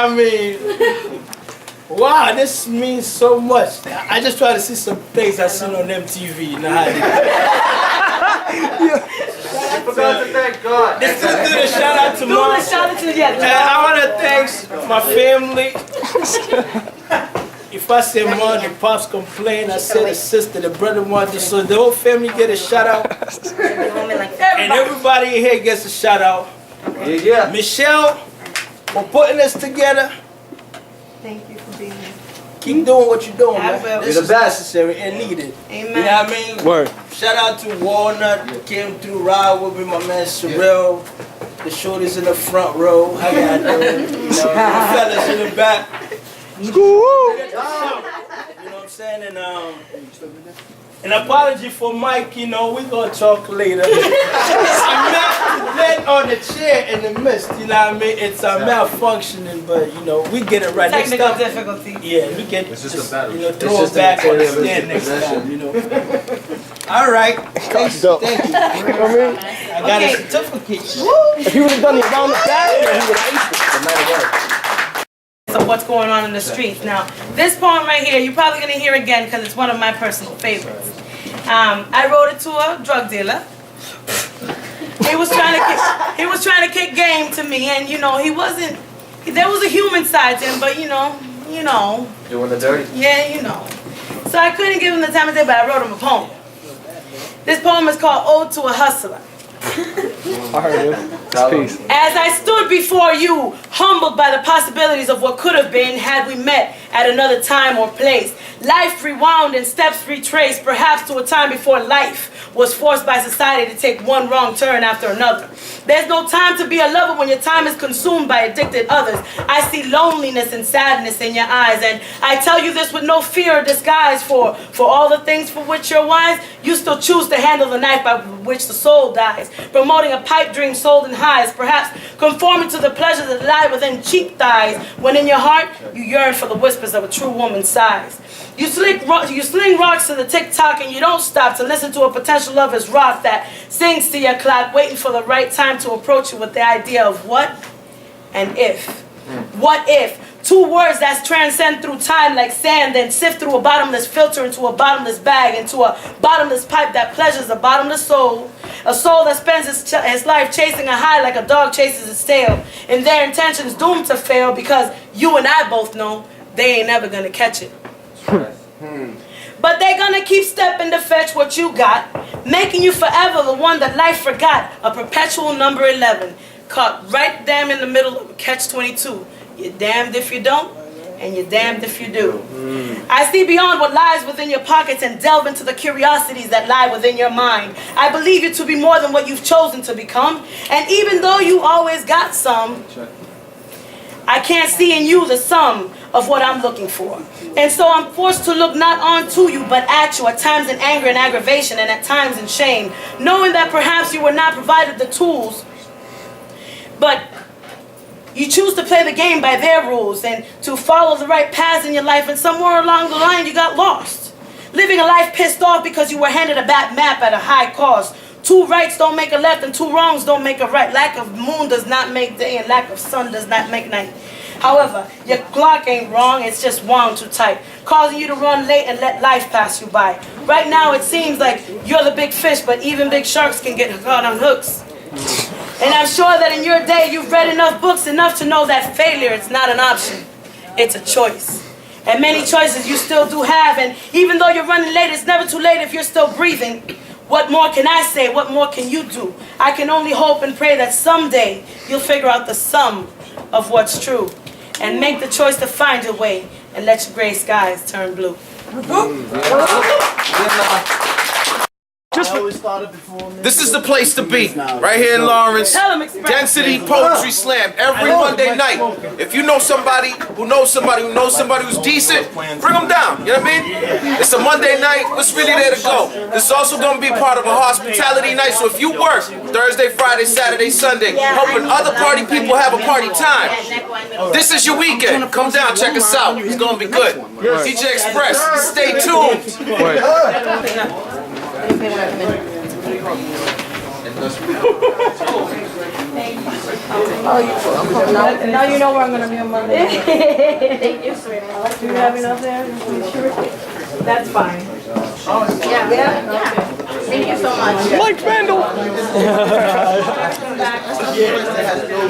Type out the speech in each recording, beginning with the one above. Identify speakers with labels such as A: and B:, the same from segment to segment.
A: I mean, wow, this means so much. I just try to see some things I seen on MTV. You know how
B: I forgot to thank God.
A: Let's just do the shout out to Mom. And I want to thank my family. If I say Mom, the pops complain. I say the sister, the brother wanted, so the whole family get a shout out. And everybody in here gets a shout out.
B: Yeah.
A: Michelle, for putting this together.
C: Thank you for being here.
A: Keep doing what you're doing, man. This
B: You're
A: is
B: the best.
A: necessary and needed.
C: Amen.
A: You know what I mean?
D: Word.
A: Shout out to Walnut, who came through, ride with me, my man Sherelle. The shorties in the front row. How y'all doing? You know, the fellas in the back. You know what I'm saying? And an apology for Mike, you know, we're gonna talk later. I meant on the chair in the mist, you know what I mean? It's malfunctioning, but you know, we get it right.
C: Technical difficulty.
A: Yeah, we can
B: It's
A: just,
B: just a battle.
A: you know, throw it back on the stand next time, you know. All right. Thank you. I got a certificate.
D: If he would have done it around the back, he would have aced it.
C: So what's going on in the streets. Now, this poem right here, you're probably going to hear again because it's one of my personal favorites. I wrote it to a drug dealer. He was trying to kick game to me, and you know, he wasn't, there was a human side to him, but you know.
B: Doing the dirty.
C: Yeah, you know. So I couldn't give him the time of day, but I wrote him a poem. This poem is called Ode to a Hustler.
D: I heard you. Peace.
C: As I stood before you, humbled by the possibilities of what could have been had we met at another time or place, life rewound and steps retraced, perhaps to a time before life was forced by society to take one wrong turn after another. There's no time to be a lover when your time is consumed by addicted others. I see loneliness and sadness in your eyes, and I tell you this with no fear or disguise, for all the things for which you're wise, you still choose to handle the knife by which the soul dies, promoting a pipe dream sold in highs, perhaps conforming to the pleasures that lie within cheap thighs, when in your heart you yearn for the whispers of a true woman's sighs. You sling rocks to the tick-tock and you don't stop to listen to a potential lover's rock that sings to your clock, waiting for the right time to approach you with the idea of what and if. What if? Two words that transcend through time like sand, then sift through a bottomless filter into a bottomless bag, into a bottomless pipe that pleasures a bottomless soul. A soul that spends its life chasing a high like a dog chases its tail. And their intentions doomed to fail because you and I both know they ain't never gonna catch it. But they gonna keep stepping to fetch what you got, making you forever the one that life forgot, a perpetual number 11, caught right damn in the middle of a catch-22. You're damned if you don't, and you're damned if you do. I see beyond what lies within your pockets and delve into the curiosities that lie within your mind. I believe you to be more than what you've chosen to become, and even though you always got some, I can't see in you the sum of what I'm looking for. And so I'm forced to look not onto you, but at you, at times in anger and aggravation, and at times in shame, knowing that perhaps you were not provided the tools, but you choose to play the game by their rules and to follow the right paths in your life, and somewhere along the line you got lost. Living a life pissed off because you were handed a bad map at a high cost. Two rights don't make a left and two wrongs don't make a right. Lack of moon does not make day and lack of sun does not make night. However, your clock ain't wrong, it's just wound too tight, causing you to run late and let life pass you by. Right now it seems like you're the big fish, but even big sharks can get caught on hooks. And I'm sure that in your day you've read enough books enough to know that failure is not an option, it's a choice. And many choices you still do have, and even though you're running late, it's never too late if you're still breathing. What more can I say? What more can you do? I can only hope and pray that someday you'll figure out the sum of what's true and make the choice to find your way and let your gray skies turn blue.
E: This is the place to be, right here in Lawrence. Density Poetry Slam every Monday night. If you know somebody who knows somebody who knows somebody who's decent, bring them down. You know what I mean? It's a Monday night. What's really there to go? This is also going to be part of a hospitality night. So if you work Thursday, Friday, Saturday, Sunday, helping other party people have a party time, this is your weekend. Come down, check us out. It's going to be good. DJ Express, stay tuned.
C: Now you know where I'm gonna be on Monday. Thank you, sweetheart. Do you have enough there? That's fine.
F: Yeah. Thank you so much.
D: Like Vandal.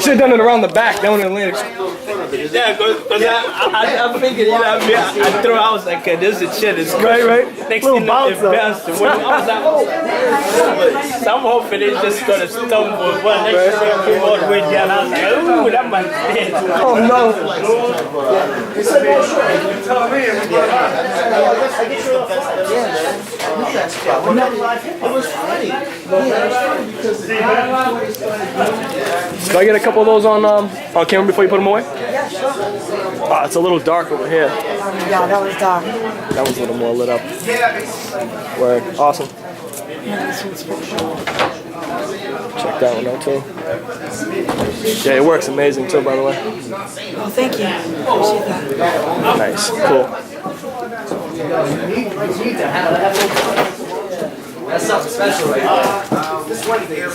D: Should have done it around the back, down in Atlantic.
A: Yeah, because I figured, you know what I mean? I was like, this is shit. It's
D: Right.
A: next
D: Little
A: thing
D: bounce
A: it bounced. When I was like, oh. So I'm hoping it's just going to stumble. Well, next thing I came all the way down, I was like, ooh, that might be dead.
D: Oh no. Do I get a couple of those on camera before you put them away?
C: Yeah, sure.
D: Oh, it's a little dark over here.
C: Yeah, that was dark.
D: That one's a little more lit up. Word. Awesome. Check that one out too. Yeah, it works amazing too, by the way.
C: Oh, thank you. Appreciate that.
D: Nice. Cool.
B: That's something special right there.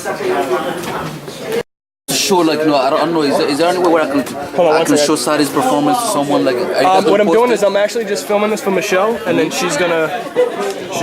B: Show like I don't know. Is there any way where I can show Sadi's performance to someone like?
D: What I'm doing is I'm actually just filming this for Michelle, and then she's gonna.